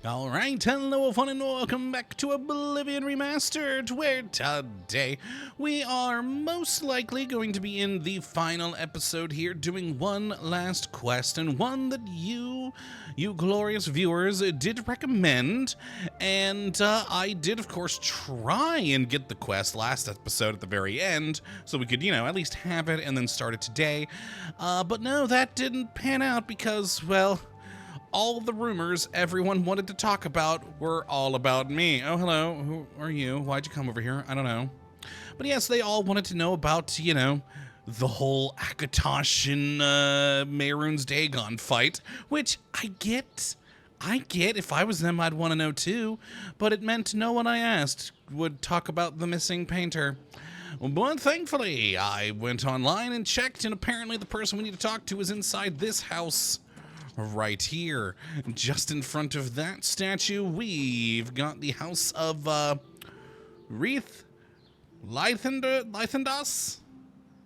Alright, hello everyone and welcome back to Oblivion Remastered, where today we are most likely going to be in the final episode here, doing one last quest, and one that you glorious viewers did recommend, and I did of course try and get the quest last episode at the very end, so we could, at least have it and then start it today, but no, that didn't pan out because, well, all the rumors everyone wanted to talk about were all about me. Oh, hello. Who are you? Why'd you come over here? I don't know. But yes, they all wanted to know about, the whole Akatosh and Mehrunes Dagon fight, which I get. If I was them, I'd want to know too. But it meant no one I asked would talk about the missing painter. But thankfully, I went online and checked, and apparently the person we need to talk to is inside this house. Right here, just in front of that statue, we've got the house of, Wreath Lythendos?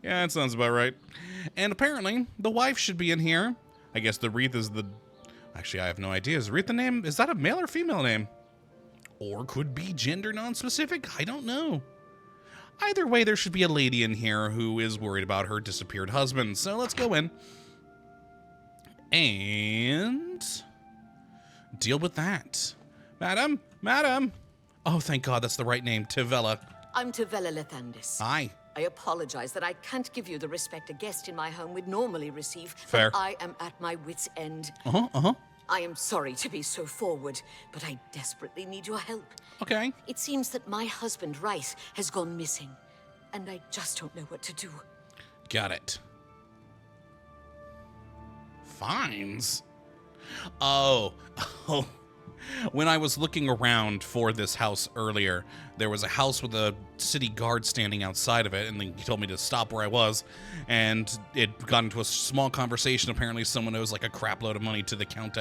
Yeah, that sounds about right. And apparently, the wife should be in here. I guess the Wreath is the... Actually, I have no idea. Is Wreath the name? Is that a male or female name? Or could be gender non-specific? I don't know. Either way, there should be a lady in here who is worried about her disappeared husband. So let's go in and deal with that. Madam? Oh, thank God, that's the right name. Tvela. I'm Tvela Lythendos. Hi. I apologize that I can't give you the respect a guest in my home would normally receive. Fair. But I am at my wit's end. I am sorry to be so forward, but I desperately need your help. Okay. It seems that my husband, Rice, has gone missing, and I just don't know what to do. Got it. Fines? Oh. When I was looking around for this house earlier, there was a house with a city guard standing outside of it, and then he told me to stop where I was, and it got into a small conversation. Apparently someone owes like a crap load of money to the count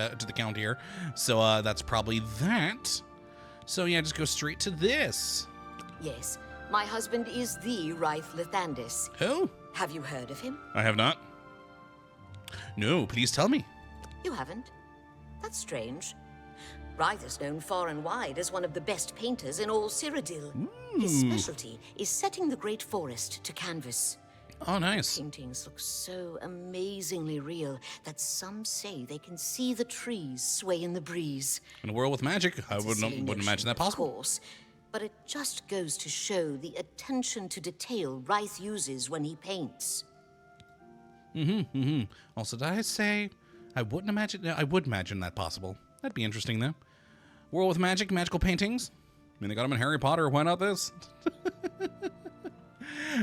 here, so that's probably that. So yeah, just go straight to this. Yes, my husband is the Rice Lythendos. Who? Have you heard of him? I have not. No, please tell me. You haven't? That's strange. Rice is known far and wide as one of the best painters in all Cyrodiil. His specialty is setting the great forest to canvas. Oh, nice. Paintings look so amazingly real that some say they can see the trees sway in the breeze. In a world with magic, I It's a wouldn't silly notion, imagine that possible. Of course, but it just goes to show the attention to detail Rice uses when he paints. Also, did I say I wouldn't imagine? I would imagine that possible. That'd be interesting, though. World with magic, magical paintings. I mean, they got them in Harry Potter. Why not this?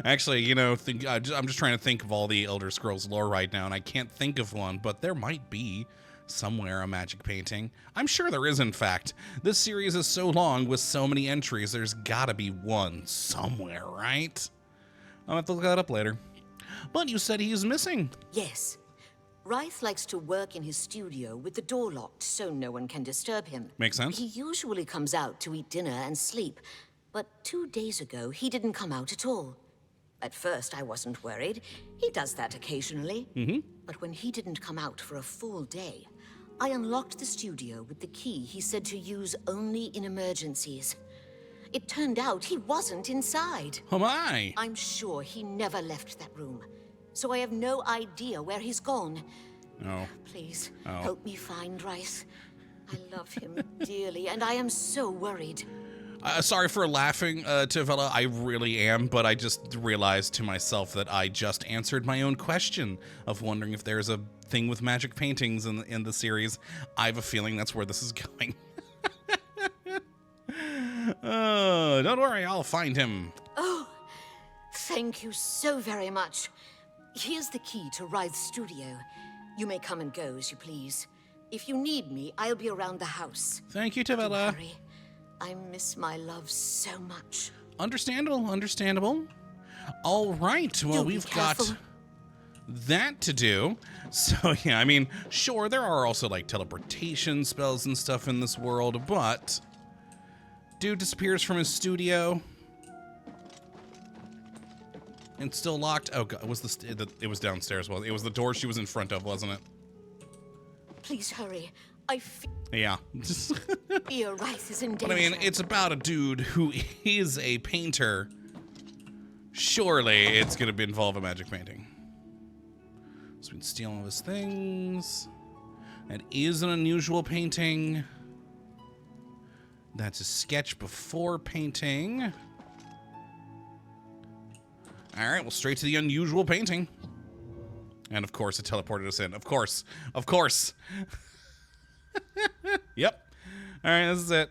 Actually, I'm just trying to think of all the Elder Scrolls lore right now, and I can't think of one, but there might be somewhere a magic painting. I'm sure there is, in fact. This series is so long with so many entries, there's gotta be one somewhere, right? I'll have to look that up later. But you said he's missing. Yes. Rice likes to work in his studio with the door locked so no one can disturb him. Makes sense. He usually comes out to eat dinner and sleep, but 2 days ago he didn't come out at all. At first I wasn't worried. He does that occasionally. But when he didn't come out for a full day, I unlocked the studio with the key he said to use only in emergencies. It turned out he wasn't inside. Oh my! I'm sure he never left that room, so I have no idea where he's gone. Oh. Please, Oh. help me find Rice. I love him dearly, and I am so worried. Sorry for laughing, Tvela. I really am, but I just realized to myself that I just answered my own question of wondering if there's a thing with magic paintings in the series. I have a feeling that's where this is going. Don't worry, I'll find him. Oh, thank you so very much. Here's the key to Rice's studio. You may come and go as you please. If you need me, I'll be around the house. Thank you, Don't Tvela. worry. I miss my love so much. Understandable. All right, well, Do be we've got careful. that to do. So, yeah, I mean, sure, there are also, like, teleportation spells and stuff in this world, but dude disappears from his studio. And still locked. Oh, God, it was downstairs, wasn't it? It was the door she was in front of, wasn't it? Please hurry. I Yeah. fear Rice is in danger. But I mean, it's about a dude who is a painter. Surely it's going to involve a magic painting. So we can steal all his things. That is an unusual painting. That's a sketch before painting. All right, well, straight to the unusual painting. And of course, it teleported us in. Of course. Of course. Yep. All right, this is it.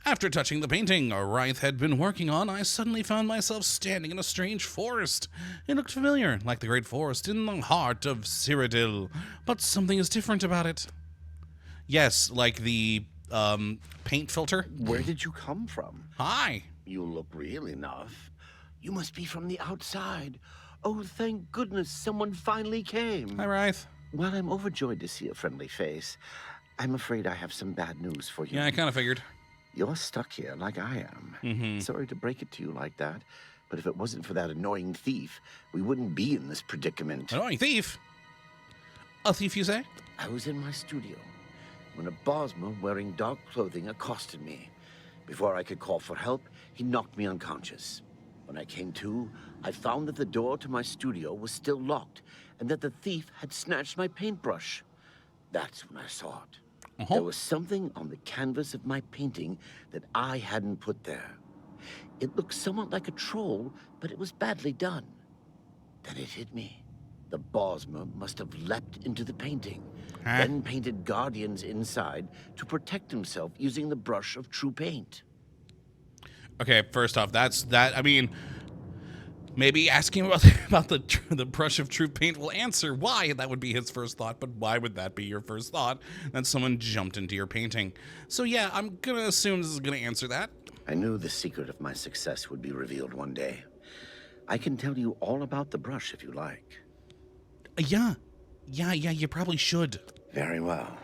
After touching the painting Rythe had been working on, I suddenly found myself standing in a strange forest. It looked familiar, like the great forest in the heart of Cyrodiil, but something is different about it. Yes, like the paint filter. Where did you come from? Hi. You look real enough. You must be from the outside. Oh, thank goodness someone finally came. Hi, Rythe. While I'm overjoyed to see a friendly face, I'm afraid I have some bad news for you. Yeah, I kind of figured. You're stuck here like I am. Sorry to break it to you like that, but if it wasn't for that annoying thief, we wouldn't be in this predicament. Annoying thief? A thief, you say? I was in my studio when a Bosmer wearing dark clothing accosted me. Before I could call for help, he knocked me unconscious. When I came to, I found that the door to my studio was still locked and that the thief had snatched my paintbrush. That's when I saw it. There was something on the canvas of my painting that I hadn't put there. It looked somewhat like a troll, but it was badly done. Then it hit me. The Bosmer must have leapt into the painting, then painted guardians inside to protect himself using the brush of true paint. Okay, first off, I mean, maybe asking about the brush of true paint will answer why that would be his first thought, but why would that be your first thought? That someone jumped into your painting. So yeah, I'm gonna assume this is gonna answer that. I knew the secret of my success would be revealed one day. I can tell you all about the brush if you like. Yeah, you probably should. Very well.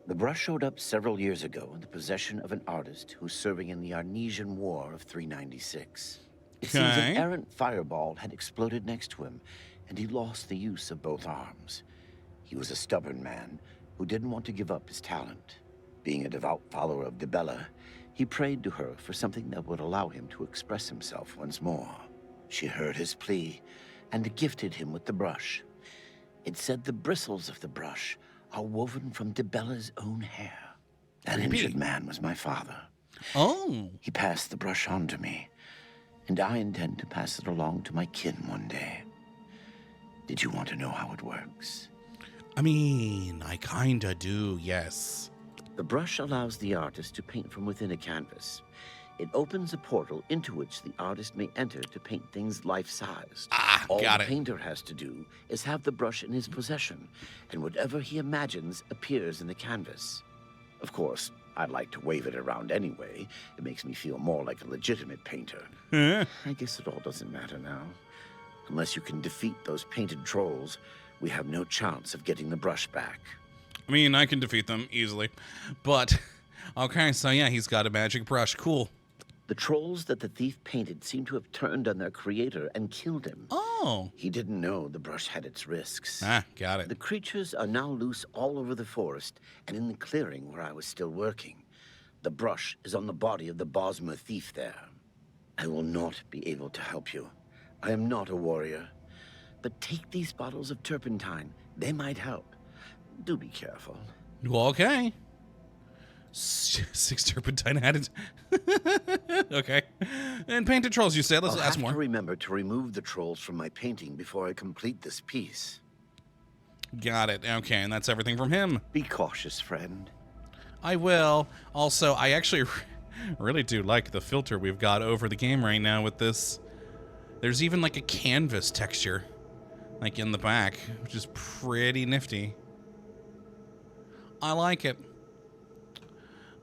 The brush showed up several years ago in the possession of an artist who's serving in the Arnesian War of 396. It seems an errant fireball had exploded next to him, and he lost the use of both arms. He was a stubborn man who didn't want to give up his talent. Being a devout follower of Tvela, he prayed to her for something that would allow him to express himself once more. She heard his plea and gifted him with the brush. It said the bristles of the brush are woven from Tvela's own hair. That injured man was my father. Oh. He passed the brush on to me, and I intend to pass it along to my kin one day. Did you want to know how it works? I mean, I kinda do, yes. The brush allows the artist to paint from within a canvas. It opens a portal into which the artist may enter to paint things life-sized. All got the it. painter has to do is have the brush in his possession, and whatever he imagines appears in the canvas. Of course, I'd like to wave it around anyway. It makes me feel more like a legitimate painter. I guess it all doesn't matter now. Unless you can defeat those painted trolls, we have no chance of getting the brush back. I mean, I can defeat them easily. But, okay, so yeah, he's got a magic brush. Cool. The trolls that the thief painted seem to have turned on their creator and killed him. Oh. He didn't know the brush had its risks. Got it. The creatures are now loose all over the forest and in the clearing where I was still working. The brush is on the body of the Bosmer thief there. I will not be able to help you. I am not a warrior. But take these bottles of turpentine. They might help. Do be careful. Well, okay. 6 turpentine added. Okay. And painted trolls, you said. Let's ask more. I'll have to remember to remove the trolls from my painting before I complete this piece. Got it. Okay, and that's everything from him. Be cautious, friend. I will. Also, I actually really do like the filter we've got over the game right now with this. There's even like a canvas texture, like in the back, which is pretty nifty. I like it.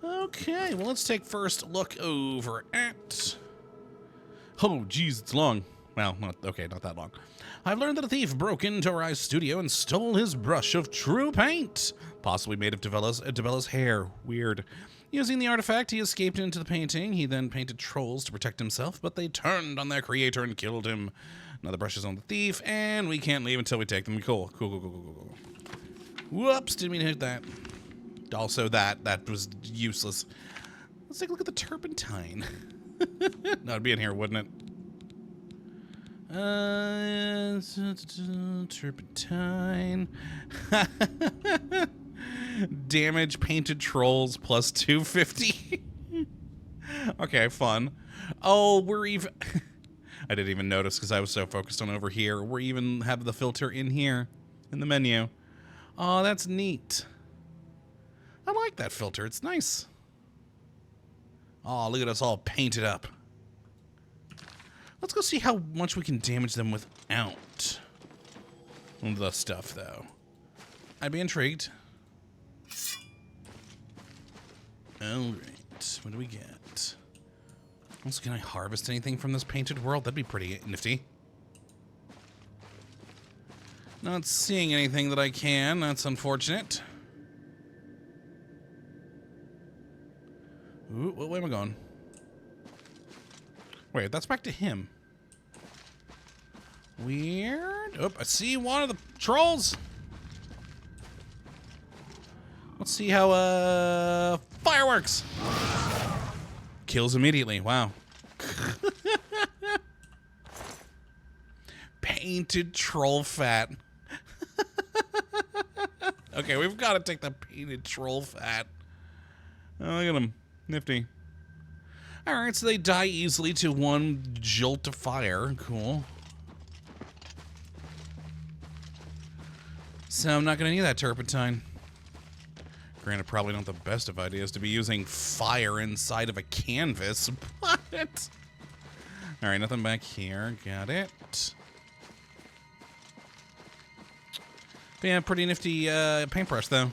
Okay, well, let's take first look over at... Oh, geez, it's long. Well, not that long. I've learned that a thief broke into Rye's studio and stole his brush of true paint, possibly made of Tvela's hair. Weird. Using the artifact, he escaped into the painting. He then painted trolls to protect himself, but they turned on their creator and killed him. Now the brush is on the thief, and we can't leave until we take them. Cool. Whoops, didn't mean to hit that. Also that was useless. Let's take a look at the turpentine. No, it'd be in here, wouldn't it? Turpentine. Damage painted trolls plus 250. Okay, fun. Oh, we're even... I didn't even notice because I was so focused on over here. We even have the filter in here, in the menu. Oh, that's neat. I like that filter. It's nice. Oh, look at us all painted up. Let's go see how much we can damage them without the stuff, though. I'd be intrigued. Alright, what do we get? Also, can I harvest anything from this painted world? That'd be pretty nifty. Not seeing anything that I can. That's unfortunate. Ooh, what way am I going? Wait, that's back to him. Weird. Oh, I see one of the trolls. Let's see how, fireworks. Kills immediately. Wow. Painted troll fat. Okay, we've got to take the painted troll fat. Oh, look at him. Nifty. Alright, so they die easily to one jolt of fire. Cool. So I'm not going to need that turpentine. Granted, probably not the best of ideas to be using fire inside of a canvas. What? Alright, nothing back here. Got it. But yeah, pretty nifty paintbrush, though.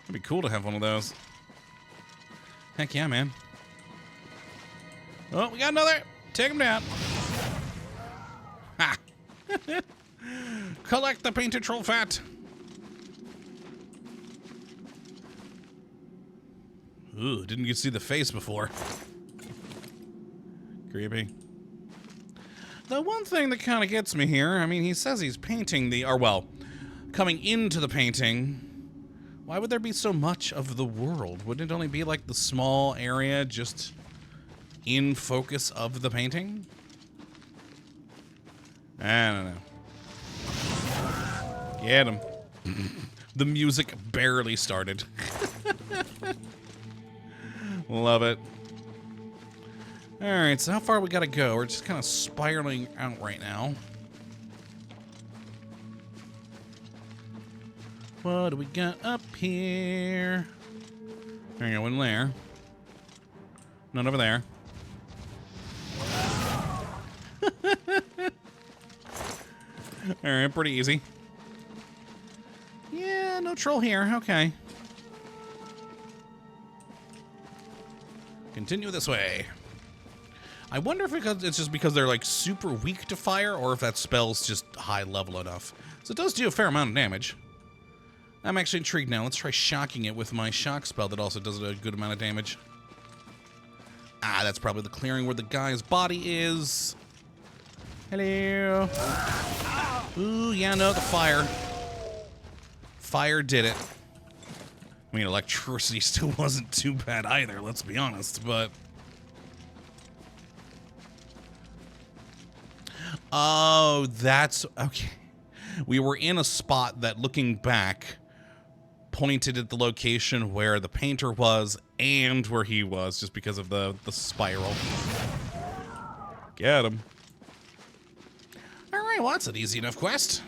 It'd be cool to have one of those. Heck yeah, man. Oh, we got another. Take him down. Ha! Collect the painted troll fat. Ooh, didn't get to see the face before. Creepy. The one thing that kind of gets me here, I mean, he says he's painting the, or well, coming into the painting. Why would there be so much of the world? Wouldn't it only be like the small area just in focus of the painting? I don't know. Get him. The music barely started. Love it. Alright, so how far we gotta go? We're just kind of spiraling out right now. What do we got up here? There you go, one there. None over there. Alright, pretty easy. Yeah, no troll here. Okay. Continue this way. I wonder if it's just because they're like super weak to fire or if that spell's just high level enough. So it does do a fair amount of damage. I'm actually intrigued now. Let's try shocking it with my shock spell that also does a good amount of damage. Ah, that's probably the clearing where the guy's body is. Hello. Ooh, yeah, no, the fire. Fire did it. I mean, electricity still wasn't too bad either, let's be honest, but... Oh, that's... Okay. We were in a spot that, looking back, pointed at the location where the painter was and where he was, just because of the spiral. Get him. Alright, well, that's an easy enough quest.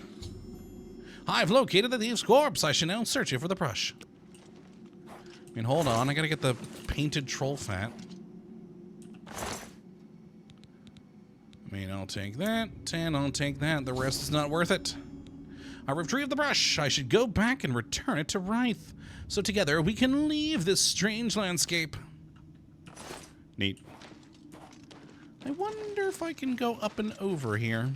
I've located the thief's corpse. I should now search it for the brush. I mean, hold on. I gotta get the painted troll fat. I mean, I'll take that, and I'll take that. The rest is not worth it. I retrieved the brush. I should go back and return it to Rythe, so together we can leave this strange landscape. Neat. I wonder if I can go up and over here.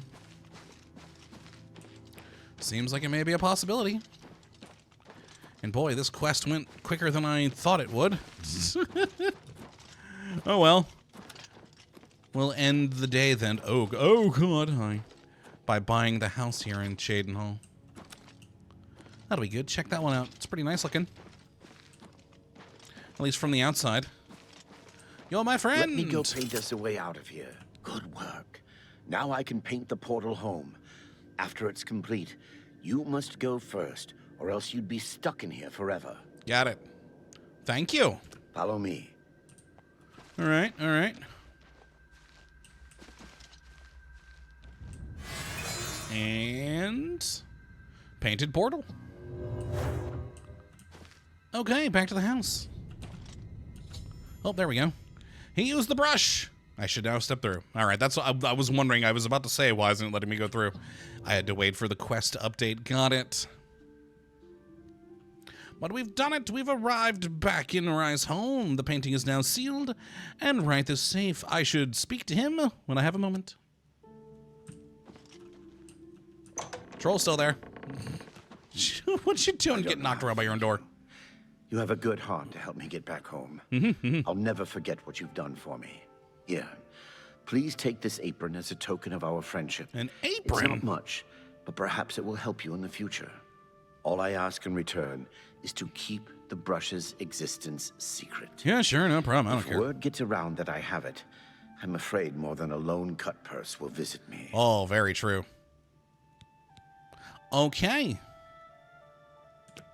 Seems like it may be a possibility. And boy, this quest went quicker than I thought it would. Oh well. We'll end the day then. Oh God, hi. By buying the house here in Cheydinhal. That'll be good. Check that one out. It's pretty nice looking. At least from the outside. Yo, my friend! Let me go paint us a way out of here. Good work. Now I can paint the portal home. After it's complete, you must go first, or else you'd be stuck in here forever. Got it. Thank you. Follow me. All right, all right. And painted portal. Okay, back to the house. Oh, there we go. He used the brush. I should now step through. All right, that's what I was wondering. I was about to say, why isn't it letting me go through? I had to wait for the quest to update. Got it. But we've done it. We've arrived back in Rye's home. The painting is now sealed, and Wraith is safe. I should speak to him when I have a moment. Troll's still there. What you doing getting knocked around by your own door? You have a good heart to help me get back home. I'll never forget what you've done for me. Here, please take this apron as a token of our friendship. An It's apron? not much, but perhaps it will help you in the future. All I ask in return is to keep the brush's existence secret. Yeah, sure, no problem. I don't If care. word gets around that I have it, I'm afraid more than a lone cut purse will visit me. Oh, very true. Okay,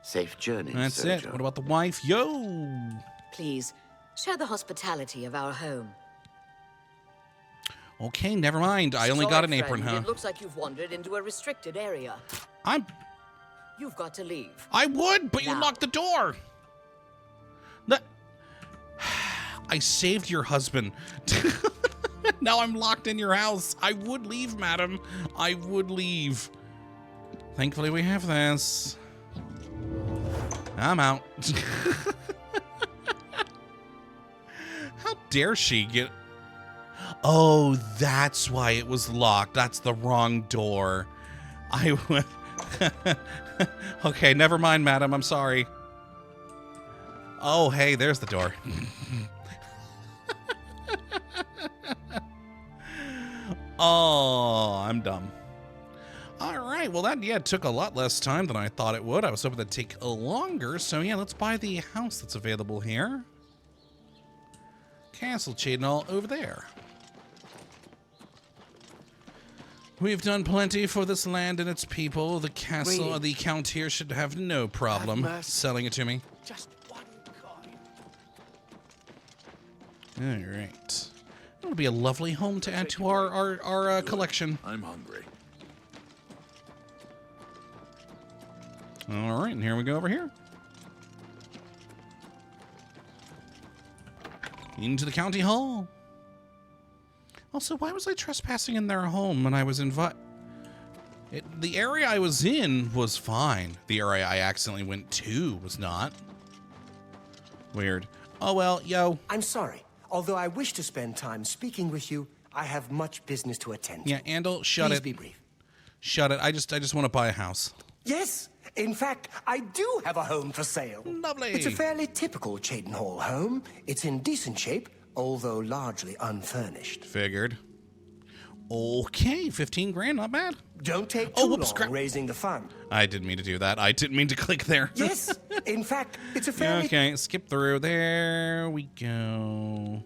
Safe journey, that's Sergio. it. What about the wife? Yo! Please, share the hospitality of our home. Okay, never mind. I only Sorry, got an apron, friend, huh? It looks like you've wandered into a restricted area. You've got to leave. I would, but you Now. locked the door. I saved your husband. Now I'm locked in your house. I would leave, madam. I would leave. Thankfully, we have this. I'm out. How dare she get... Oh, that's why it was locked. That's the wrong door. I would... Okay, never mind, madam. I'm sorry. Oh, hey, there's the door. Oh, I'm dumb. All right, well, that, yeah, took a lot less time than I thought it would. I was hoping that'd take longer. So, yeah, let's buy the house that's available here. Castle Cyrodiil over there. We've done plenty for this land and its people. The castle, Wait. the count here should have no problem Have mercy. selling it to me. Just one coin. All right. That'll be a lovely home to add to our collection. I'm hungry. All right, and here we go over here. Into the county hall. Also, why was I trespassing in their home when I was invited? The area I was in was fine. The area I accidentally went to was not. Weird. Oh, well, yo. I'm sorry. Although I wish to spend time speaking with you, I have much business to attend to. Yeah, Andal, shut Please it. be brief. Shut it. I just want to buy a house. Yes, in fact, I do have a home for sale. Lovely. It's a fairly typical Cyrodiil home. It's in decent shape, although largely unfurnished. Figured. Okay, 15 grand, not bad. Don't take Oh, too whoops, long crap. raising the fund. I didn't mean to do that. I didn't mean to click there. Yes, in fact, it's a fairly... Okay, skip through. There we go.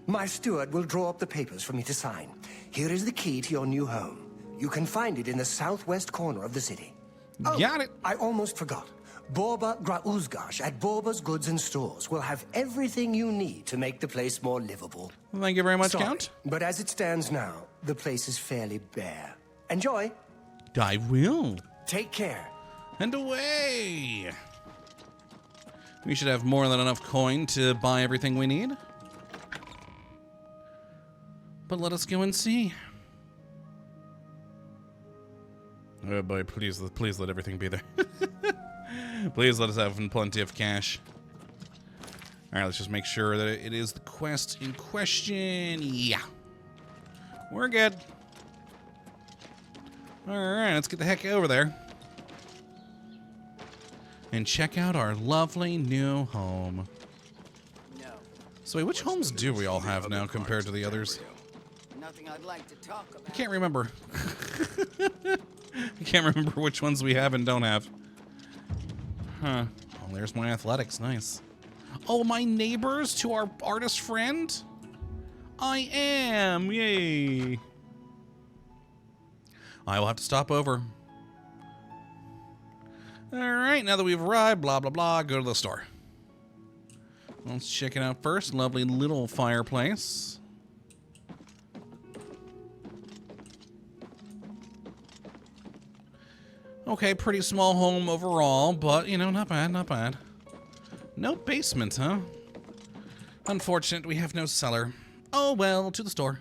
My steward will draw up the papers for me to sign. Here is the key to your new home. You can find it in the southwest corner of the city. Oh, Got it. I almost forgot. Borba Grauzgash at Borba's Goods and Stores will have everything you need to make the place more livable. Thank you very much, Sorry, Count. but as it stands now, the place is fairly bare. Enjoy. I will. Take care. And away. We should have more than enough coin to buy everything we need. But let us go and see. Oh boy, please let everything be there. Please let us have plenty of cash. Alright, let's just make sure that it is the quest in question. Yeah. We're good. Alright, let's get the heck over there. And check out our lovely new home. So wait, which homes do we all have now compared to the others? Nothing I'd like to talk about. I can't remember. I can't remember which ones we have and don't have. Huh. Oh, there's my athletics. Nice. Oh, my neighbors to our artist friend? I am. Yay. I will have to stop over. All right, now that we've arrived, blah, blah, blah, go to the store. Let's check it out first. Lovely little fireplace. Okay, pretty small home overall, but, you know, not bad, not bad. No basement, huh? Unfortunate, we have no cellar. Oh, well, to the store.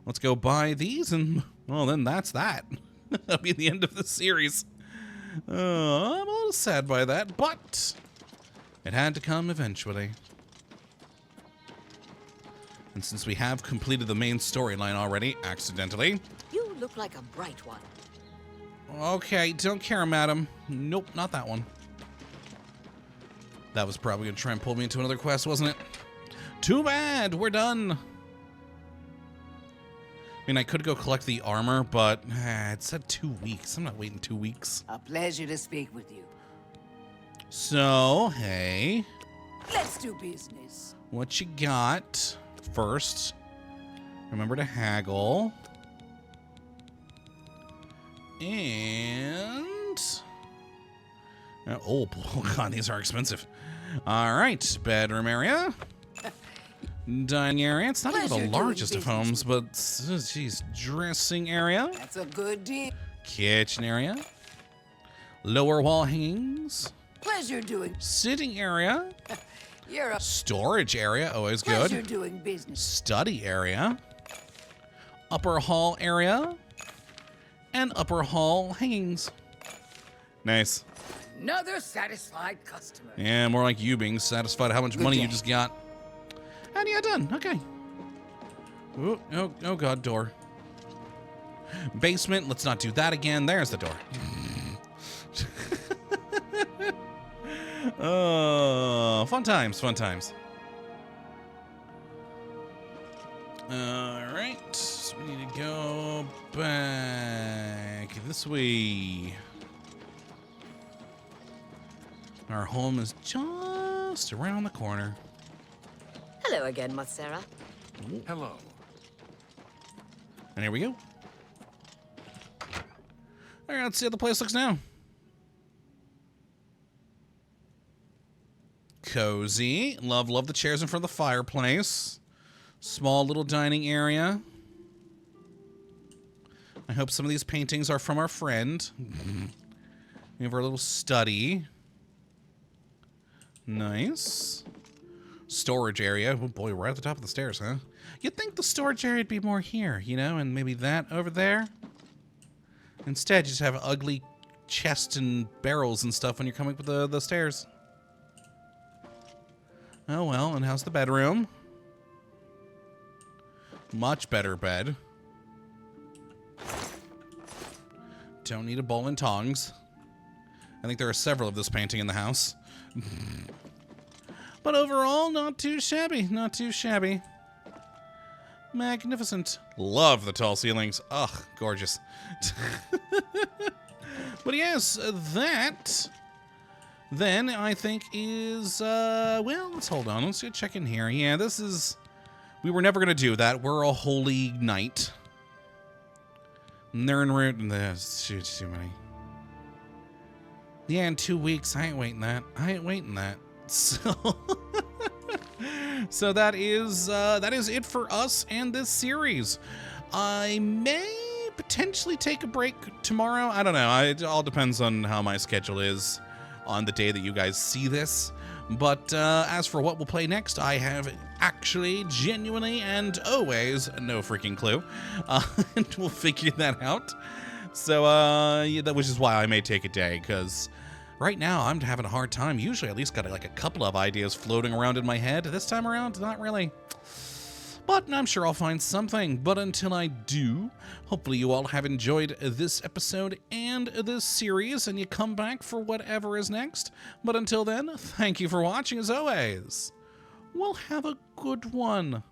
Let's go buy these, and, well, then that's that. That'll be the end of the series. I'm a little sad by that, but it had to come eventually. And since we have completed the main storyline already, accidentally... You look like a bright one. Okay, don't care, madam. Nope, not that one. That was probably going to try and pull me into another quest, wasn't it? Too bad, we're done. I mean, I could go collect the armor, but it said 2 weeks. I'm not waiting 2 weeks. A pleasure to speak with you. So, hey. Let's do business. What you got? First, remember to haggle. And... oh god, these are expensive. All right, bedroom area. Dining area. It's not even the largest of homes, but, geez, dressing area. That's a good deal. Kitchen area. Lower wall hangings. Pleasure doing. Sitting area. You're a Storage area, always good. pleasure doing business. Study area. Upper hall area. And upper hall hangings. Nice. Another satisfied customer. Yeah, more like you being satisfied how much Good money day. you just got. And yeah, done. Okay. Ooh, oh god, door. Basement, let's not do that again. There's the door. Oh, fun times, fun times. Alright, so we need to go back this way. Our home is just around the corner. Hello again, Mothsera. Hello. And here we go. Alright, let's see how the place looks now. Cozy. Love the chairs in front of the fireplace. Small little dining area. I hope some of these paintings are from our friend. We have our little study. Nice. Storage area. Oh boy, right at the top of the stairs, huh? You'd think the storage area would be more here, you know, and maybe that over there. Instead, you just have ugly chests and barrels and stuff when you're coming up the stairs. Oh well, and how's the bedroom? Much better bed. Don't need a bowl and tongs. I think there are several of this painting in the house. But overall, not too shabby. Not too shabby. Magnificent. Love the tall ceilings. Ugh, gorgeous. But yes, that... then I think is, well, let's hold on. Let's check in here. Yeah, this is... we were never going to do that. We're a holy knight. And they're en route. Shoot, too many. Yeah, in 2 weeks. I ain't waiting that. I ain't waiting that. So... so that is it for us and this series. I may potentially take a break tomorrow. I don't know. It all depends on how my schedule is on the day that you guys see this. But as for what we'll play next, I have actually, genuinely, and always no freaking clue. And we'll figure that out. So, yeah, which is why I may take a day, because right now I'm having a hard time. Usually I at least got like a couple of ideas floating around in my head. This time around, not really. But I'm sure I'll find something. But until I do, hopefully you all have enjoyed this episode and this series, and you come back for whatever is next. But until then, thank you for watching as always. Well, have a good one.